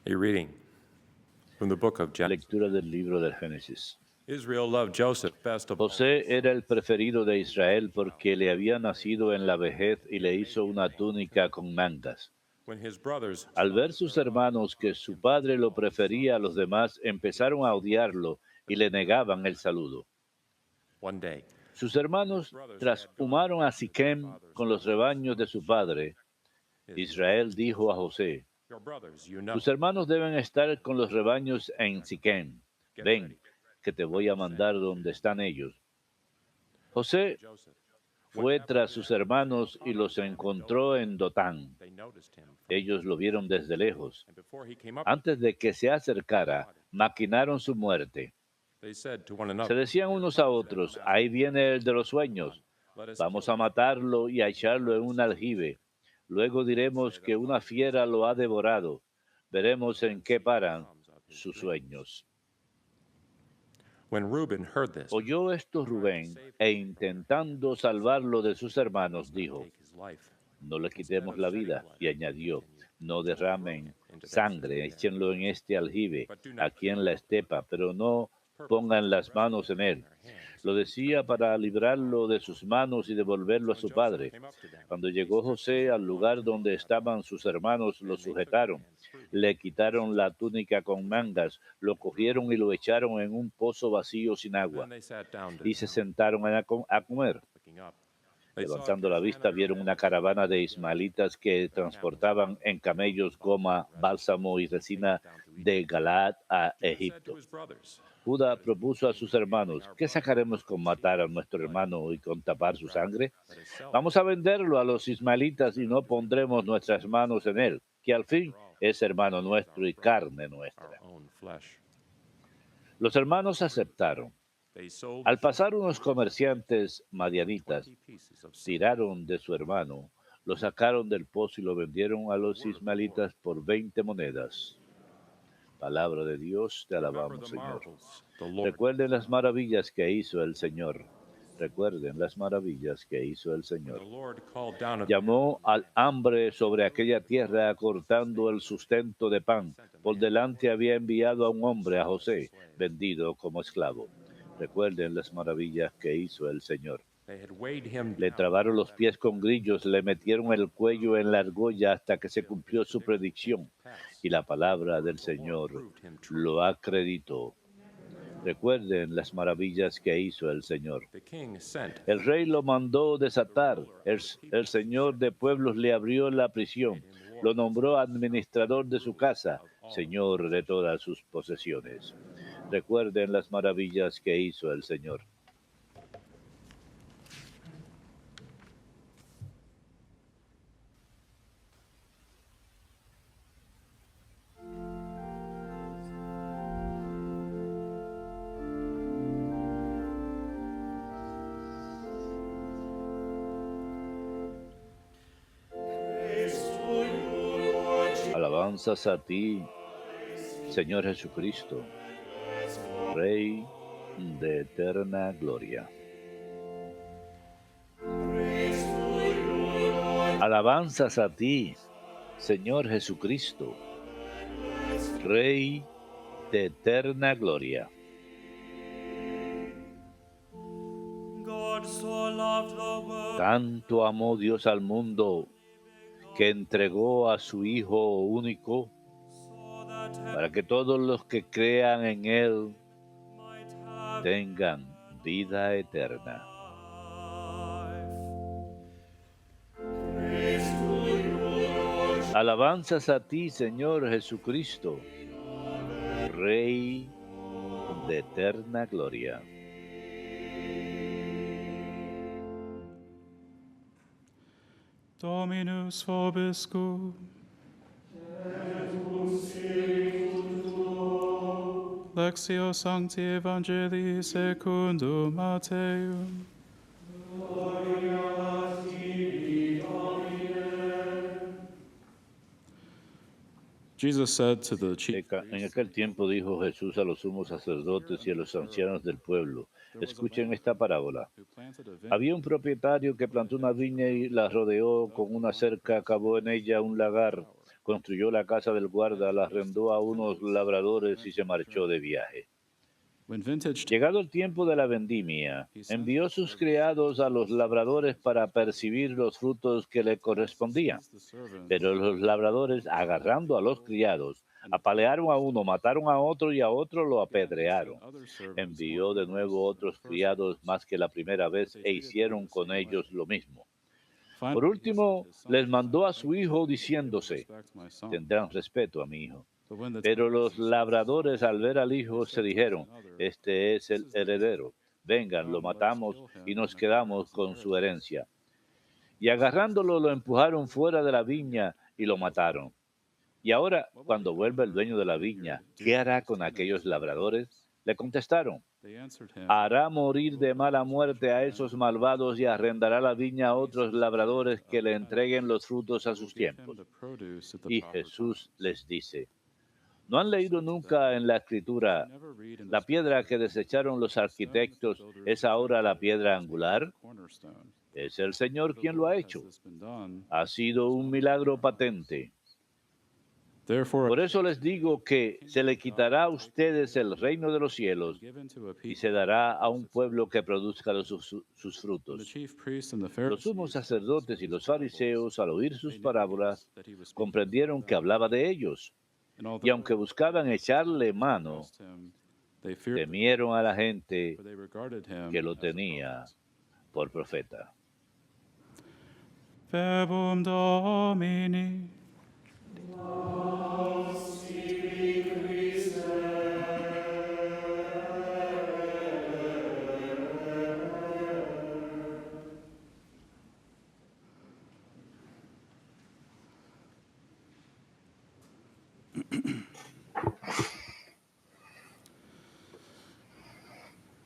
A reading from the book of Genesis. Lectura del libro del Génesis. Israel loved Joseph best of all. José era el preferido de Israel porque le había nacido en la vejez y le hizo una túnica con mangas. When his brothers Al ver sus hermanos que su padre lo prefería a los demás, empezaron a odiarlo y le negaban el saludo. one day, Sus hermanos trashumaron a Siquem con los rebaños de su padre. Israel dijo a José: your brothers, you know, tus hermanos deben estar con los rebaños en Siquem. Ven, que te voy a mandar donde están ellos. José Joseph. fue tras sus hermanos y los encontró en Dotán. They noticed him. Ellos lo vieron desde lejos. And before he came up, Antes de que se acercara, maquinaron su muerte. they said to one Se another, decían unos a otros: ahí viene el de los sueños. let us Vamos kill a matarlo y a echarlo en un aljibe. Luego diremos que una fiera lo ha devorado. Veremos en qué paran sus sueños. When Reuben heard this, Oyó esto Rubén, e intentando salvarlo de sus hermanos, dijo: take his life. no le quitemos la vida. Y añadió: no derramen sangre, échenlo en este aljibe, aquí en la estepa, pero no pongan las manos en él. Lo decía para librarlo de sus manos y devolverlo a su padre. Cuando llegó José al lugar donde estaban sus hermanos, lo sujetaron, le quitaron la túnica con mangas, lo cogieron y lo echaron en un pozo vacío sin agua, Then they sat down to y se sentaron a comer. looking up. They saw Levantando la vista, vieron una caravana de ismaelitas que transportaban en camellos goma, bálsamo y resina de Galaad a said to Egipto. his brothers, Judá propuso a sus hermanos: ¿qué sacaremos con matar a nuestro hermano y con tapar su sangre? let us sell him. Vamos a venderlo a los ismaelitas y no pondremos nuestras manos en él, que al fin es hermano nuestro y carne nuestra. Our own flesh. Los hermanos aceptaron. They sold Al pasar unos comerciantes madianitas, 20 pieces of silver. tiraron de su hermano, lo sacaron del pozo y lo vendieron a los ismaelitas por 20 monedas. Palabra de Dios, te Remember alabamos, the Señor. marvels the Lord. Recuerden las maravillas que hizo el Señor. Recuerden las maravillas que hizo el When Señor. the Lord called down a Llamó al hambre sobre aquella tierra, cortando el sustento de pan. Por delante había enviado a un hombre, a José, vendido como esclavo. Recuerden las maravillas que hizo el Señor. They had weighed him Le down. trabaron los pies con grillos, le metieron el cuello en la argolla hasta que se cumplió su predicción. Y la palabra del Señor lo acreditó. Recuerden las maravillas que hizo el Señor. The king sent. El rey lo mandó desatar. El Señor de pueblos le abrió la prisión. Lo nombró administrador de su casa, Señor de todas sus posesiones. Recuerden las maravillas que hizo el Señor. Alabanzas a ti, Señor Jesucristo, Rey de eterna gloria. Alabanzas a ti, Señor Jesucristo, Rey de eterna gloria. God so loved the world Tanto amó Dios al mundo que entregó a su Hijo único so that para que todos los que crean en Él might have tengan vida eterna. Alabanzas a ti, Señor Jesucristo, Rey de eterna gloria. Dominus vobiscum. Lectio Sancti Evangelii secundum Matteum. Jesus said to the chief En aquel tiempo dijo Jesús a los sumos sacerdotes y a los ancianos del pueblo: escuchen esta parábola. who planted a vineyard Había un propietario que plantó una viña y la rodeó con una cerca, cavó en ella un lagar, construyó la casa del guarda, la arrendó a unos labradores y se marchó de viaje. Llegado el tiempo de la vendimia, envió sus criados a los labradores para percibir los frutos que le correspondían. Pero los labradores, agarrando a los criados, apalearon a uno, mataron a otro y a otro lo apedrearon. Envió de nuevo otros criados más que la primera vez e hicieron con ellos lo mismo. Por último, les mandó a su hijo diciéndose: tendrán respeto a mi hijo. Pero los labradores, al ver al hijo, se dijeron: este es el heredero. Vengan, lo matamos y nos quedamos con su herencia. Y agarrándolo, lo empujaron fuera de la viña y lo mataron. Y ahora, cuando vuelva el dueño de la viña, ¿qué hará con aquellos labradores? Le contestaron: hará morir de mala muerte a esos malvados y arrendará la viña a otros labradores que le entreguen los frutos a sus tiempos. Y Jesús les dice: ¿no han leído nunca en la Escritura: la piedra que desecharon los arquitectos es ahora la piedra angular? Es el Señor quien lo ha hecho. Ha sido un milagro patente. Por eso les digo que se le quitará a ustedes el reino de los cielos y se dará a un pueblo que produzca sus frutos. Los sumos sacerdotes y los fariseos, al oír sus parábolas, comprendieron que hablaba de ellos. Y aunque buscaban echarle mano, temieron a la gente que lo tenía por profeta. Verbum Domini.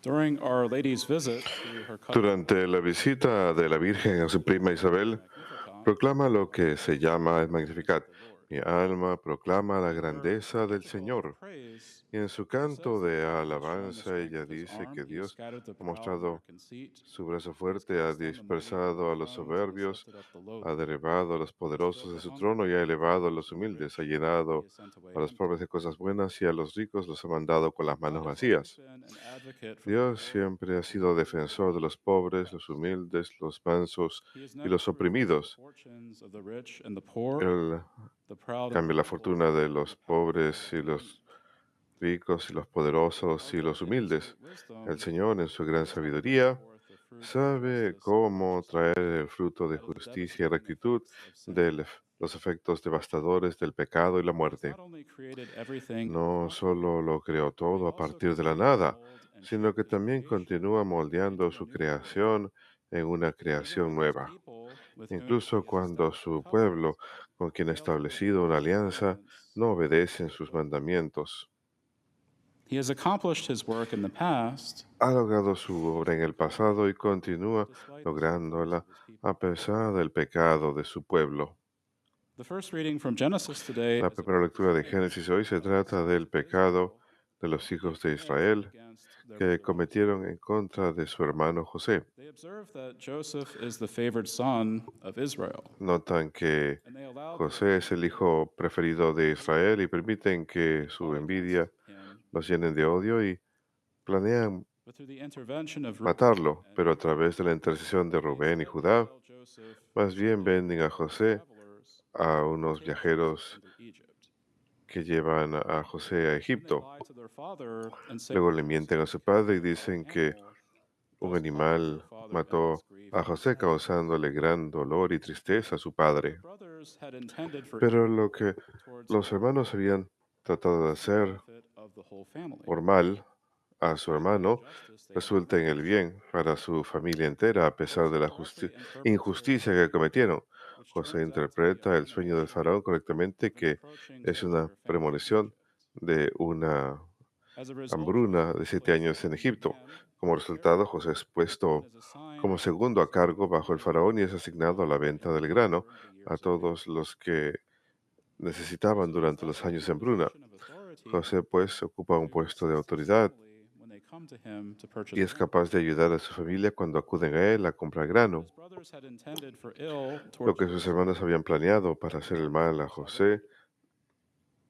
During Our Lady's visit to her cousin, Durante la visita de la Virgen a su prima Isabel, proclama lo que se llama el Magnificat. Mi alma proclama la grandeza del Señor. Y en su canto de alabanza ella dice que Dios ha mostrado su brazo fuerte, ha dispersado a los soberbios, ha derribado a los poderosos de su trono y ha elevado a los humildes, ha llenado a los pobres de cosas buenas y a los ricos los ha mandado con las manos vacías. Dios siempre ha sido defensor de los pobres, los humildes, los mansos y los oprimidos. Él cambia la fortuna de los pobres y los ricos y los poderosos y los humildes. El Señor, en su gran sabiduría, sabe cómo traer el fruto de justicia y rectitud de los efectos devastadores del pecado y la muerte. No solo lo creó todo a partir de la nada, sino que también continúa moldeando su creación en una creación nueva. Incluso cuando su pueblo, con quien ha establecido una alianza, no obedecen sus mandamientos. Ha logrado su obra en el pasado y continúa lográndola a pesar del pecado de su pueblo. La primera lectura de Génesis hoy se trata del pecado de los hijos de Israel que cometieron en contra de su hermano José. Notan que José es el hijo preferido de Israel y permiten que su envidia los llenen de odio y planean matarlo, pero a través de la intercesión de Rubén y Judá, más bien venden a José a unos viajeros que llevan a José a Egipto. Luego le mienten a su padre y dicen que un animal mató a José, causándole gran dolor y tristeza a su padre. Pero lo que los hermanos habían tratado de hacer por mal a su hermano resulta en el bien para su familia entera, a pesar de la injusticia que cometieron. José interpreta el sueño del faraón correctamente, que es una premonición de una hambruna de 7 años en Egipto. Como resultado, José es puesto como segundo a cargo bajo el faraón y es asignado a la venta del grano a todos los que necesitaban durante los años de hambruna. José, pues, ocupa un puesto de autoridad come to him to purchase y es grain. capaz de ayudar a su familia cuando acuden a él a comprar grano. His brothers had intended for ill Lo toward que sus Joseph. hermanos habían planeado para hacer el mal a José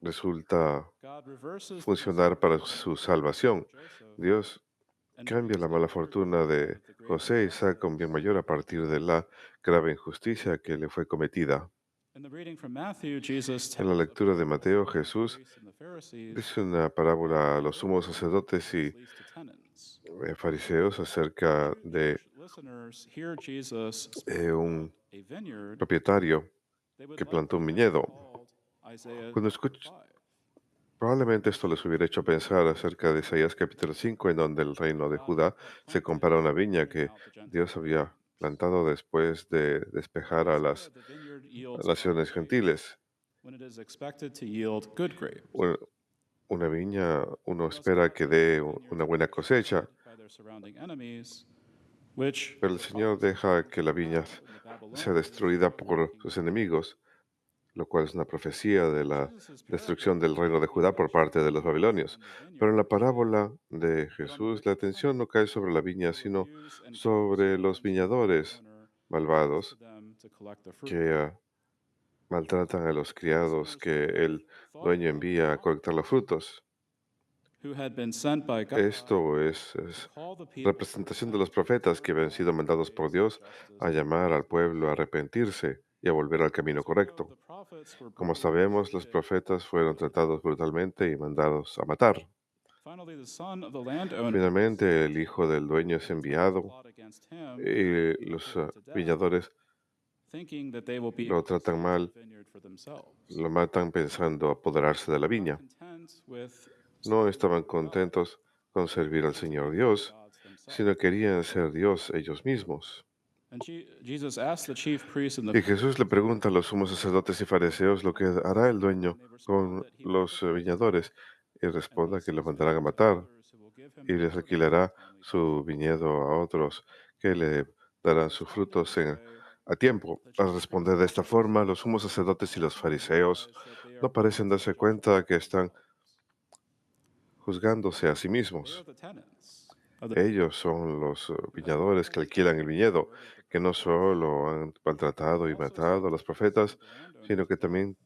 resulta God reverses the funcionar para disadvantage su salvación. of Joseph Dios and cambia brings la mala about for fortuna good de of the great José y saca un bien injustice. mayor a partir de la grave injusticia que le fue cometida. In the reading from Matthew, Jesus En la tells a lectura de parable Mateo, of the Jesús priests and the Pharisees dice una parábola a who los sumos delivered their sacerdotes y least to tenants. fariseos acerca Two de Jewish listeners hear Jesus speak un about a vineyard propietario they would que like plantó to un have viñedo. called Isaiah Cuando chapter 5. probablemente esto les hubiera hecho pensar acerca de Isaías capítulo 5, en donde el reino de God Judá had se planted compara a una and viña driven que out the Dios Gentile había landowners. plantado después de despejar In a Isaiah, las the vineyard yields rotten naciones grapes gentiles. when it is expected to yield good grapes. U- Una viña, uno Thus espera God que lets dé the vineyards una be buena cosecha, destroyed by their surrounding enemies, which pero el the Señor prophets deja foretold que would la viña have when the sea Babylonians destruida sought por King sus Cyrus. enemigos, lo cual es una profecía de la Jesus' destrucción parable del reino de focuses Judá por attention parte de los not babilonios. on the Pero en la vineyard per se, parábola de but on the Jesús, la wicked atención no tenants cae sobre la viña, who sino abuse and coerce sobre the los renting viñadores landowner who comes to malvados them to collect the fruit. que maltratan a los criados Listeners que give el thought dueño about the envía a colectar los prophets frutos. who had been sent by God Esto to es call the people to representación de repent los and profetas que turn habían back sido to the mandados por ways of Dios a justice and llamar al pueblo a righteousness. arrepentirse y a volver al camino As we know, correcto. the prophets were Como brutally sabemos, los mistreated profetas and fueron killed. tratados brutalmente y mandados a matar. Finally, the son of the landowner is Finalmente, el sent, hijo del dueño es and the tenants enviado plot against him y and los put him to death, viñadores thinking that they will be lo able to tratan seize the mal, vineyard for themselves. lo matan pensando apoderarse de la Not viña. content with No serving the estaban Lord God, contentos con they servir al wanted to Señor become Dios, gods themselves. sino querían ser Dios ellos mismos. And Jesus asked the chief priests and the Y Jesús le Pharisees what pregunta a they los would sumos do. sacerdotes y fariseos lo que hará el dueño And they respond con that he will put los them to death viñadores, y and responda que los lease his mandarán a vineyard to matar others who will give him y their les produce in a alquilará timely su fashion. viñedo a otros que le darán sus Responding frutos this way, a tiempo. the Al chief priests responder and de the esta forma, Pharisees los sumos sacerdotes y don't los seem to fariseos realize that they are no passing parecen darse judgment cuenta on que están themselves. juzgándose a sí They are mismos. the tenants of the Ellos vineyard son los who have not viñadores que only alquilan el killed and viñedo, murdered the que no prophets, solo han but maltratado y also matado a sent los the son profetas, of the landowner sino to que death, también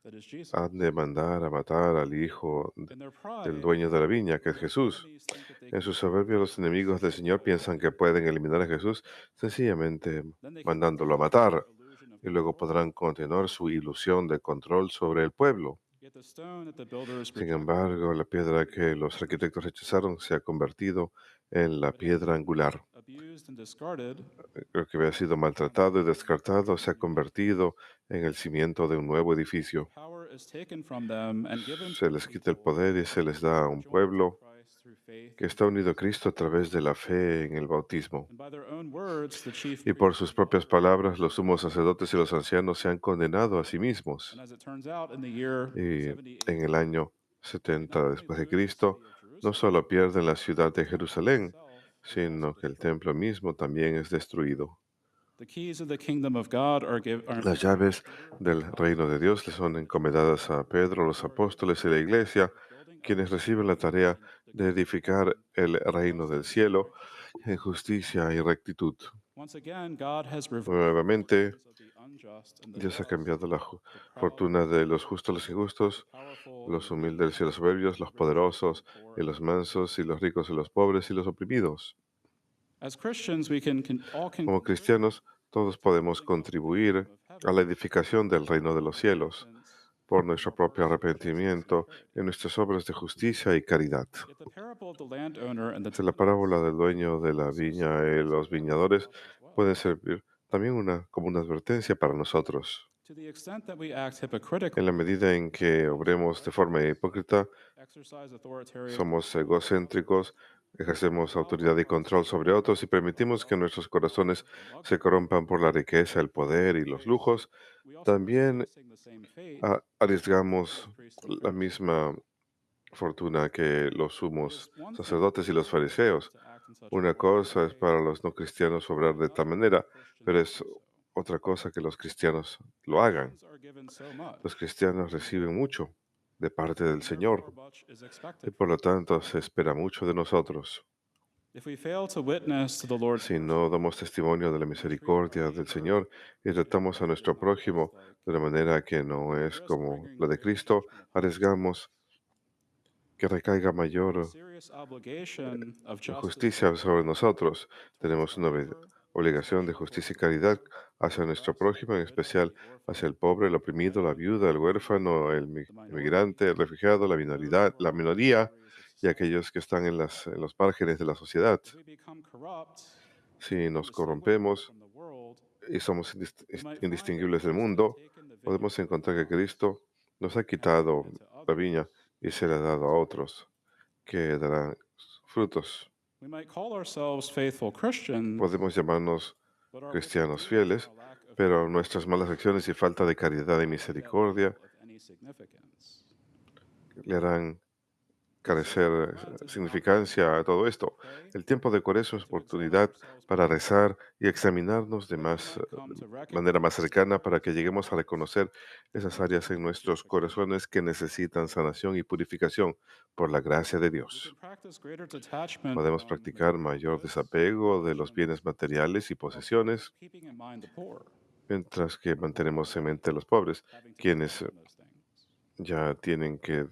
that is Jesus. han de mandar a matar al hijo In their del pride, dueño de la viña, que es God's Jesús. enemies think that they En can su kill soberbia, los Jesus enemigos del Señor without piensan que pueden eliminar a Jesús sencillamente then they can mandándolo a continue their matar, illusion of y luego control podrán over continuar the su people. ilusión de control sobre el pueblo. Yet the stone that the builders Sin rejected embargo, la piedra que los arquitectos rechazaron se ha convertido en la but had piedra been angular. abused and discarded Lo que había sido has become maltratado y the descartado se ha foundation. convertido en el cimiento de un nuevo The edificio. power is taken from them and given to Se a les quita el people poder y se les da a who are un joined to pueblo Christ through faith que in está unido a baptism. Cristo a través de la fe en el bautismo. And by their own words, the chief Y por priests and sus the propias elders palabras, los condemned sumos sacerdotes y los themselves. ancianos se han condenado a sí mismos. And as it turns out, in the year Y 70 en el AD, año they not 70 only después de lose the Cristo, city of no Jerusalem, solo pierden la ciudad but de the temple Jerusalén, itself is also sino que el destroyed. templo mismo también es destruido. The keys of the kingdom of God are Las entrusted llaves to Peter, del reino de Dios le son encomendadas a Pedro, los apóstoles y la iglesia, quienes reciben la tarea de edificar el reino del cielo en justicia y rectitud. Once again, God has reversed the Nuevamente, fortunes of the unjust and the Dios ha just, cambiado la the proud, fortuna de los justos, los injustos, the powerful and los the weak, humildes y los soberbios, los the rich and poderosos the poor y los alike. mansos, y los ricos y los pobres y los oprimidos. As Christians, we all can Como contribute cristianos, todos to the podemos building up of the kingdom contribuir of a la heaven edificación del reino de through los our cielos repentance por and nuestro our propio works of justice and arrepentimiento charity. en nuestras obras de justicia y caridad. Yet the parable of the landowner and the Es la tenants parábola del dueño de la also viña y serves los for viñadores us as well. puede servir también como una advertencia para nosotros. To the extent that we act En hypocritically, la medida en que obremos de forma hipócrita, exercise authoritarianism, somos egocéntricos, ejercemos autoridad y control sobre otros y permitimos que nuestros corazones se corrompan por la riqueza, el poder y los lujos, we also risk también facing the same fate as the arriesgamos chief priests and the la Pharisees. misma fortuna que los It sumos is one thing sacerdotes y for los non-Christians fariseos. to act in such a Una warped cosa es way, para los no cristianos obrar de tal another manera, for Christians pero to es do so. otra cosa que los cristianos lo hagan. Christians are given so much, Los cristianos reciben mucho, de parte del Señor Therefore, much is y expected por from lo us. tanto se espera mucho de nosotros. If we fail to witness to the Lord's Si mercy no damos testimonio de la and treat our misericordia del neighbor Señor y in a tratamos a way that is nuestro not prójimo Christ-like, de una manera que no we es risk como bringing la de greater Cristo, judgment upon arriesgamos que recaiga ourselves. We have a mayor serious obligation of justice justicia sobre nosotros. towards Tenemos the una poor, obligación de especially towards justicia y the caridad poor, hacia the nuestro oppressed, prójimo, en the widow, especial the hacia orphan, el pobre, el the oprimido, la migrant, viuda, el huérfano, el the minority, inmigrante, el refugiado, la those minoridad, who la are on the minoría peripheries of y society. aquellos que están en los márgenes de la sociedad. If we become corrupt, Si nos indistinguishable corrompemos from the world, y somos we might find that indistinguibles del Christ has mundo, taken the vineyard podemos from encontrar que us Cristo nos ha and given quitado it to la viña others y who se la ha will dado bear a fruit. otros que darán frutos. We might call ourselves faithful Christians, Podemos llamarnos but our wicked cristianos deeds and fieles, our lack of pero charity nuestras malas acciones y falta de caridad y will make that misericordia little of any significance. le harán The season of carecer Lent is an significancia a opportunity todo to esto. pray El tiempo de Cuaresma es and to examine oportunidad ourselves para personally, rezar y examinarnos so that we might come to de manera más recognize the cercana para areas que of our lleguemos a hearts reconocer esas that need áreas en nuestros purification. corazones que necesitan sanación y purificación por la gracia de We Dios. can practice greater detachment Podemos from practicar material mayor goods desapego and de los bienes possessions materiales y while posesiones, keeping in mind the poor, mientras que mantenemos en mente a los pobres, having to give quienes up on those things. ya tienen que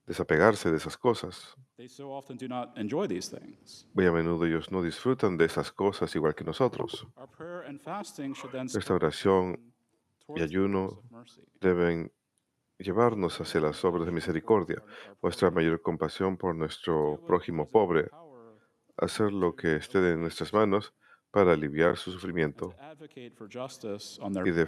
desapegarse de esas cosas. They so often do not enjoy these things. Muy a menudo ellos no disfrutan de esas cosas igual que nosotros. Our prayer and fasting should then Nuestra spur us oración on y towards the works ayuno of mercy. deben llevarnos hacia las obras de Compassion towards misericordia, our nuestra poor, mayor compasión por to nuestro do what prójimo is in our pobre, power hacer lo que to esté de alleviate nuestras their manos suffering, para aliviar su and sufrimiento to advocate for justice on their y behalf.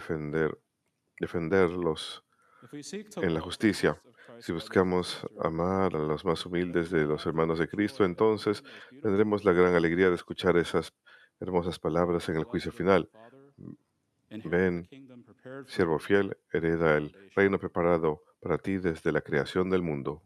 defenderlos If we seek to en la love the justicia. least of Si Christ's brothers and buscamos sisters, amar a los más then humildes we will de los have the hermanos de great Cristo, joy of entonces hearing those beautiful tendremos la gran words. alegría de escuchar esas hermosas palabras en el juicio Blessed are you, final. Father, inherit the Ven, kingdom prepared for siervo you fiel, from the hereda el foundation reino of the world. preparado para ti desde la creación del mundo.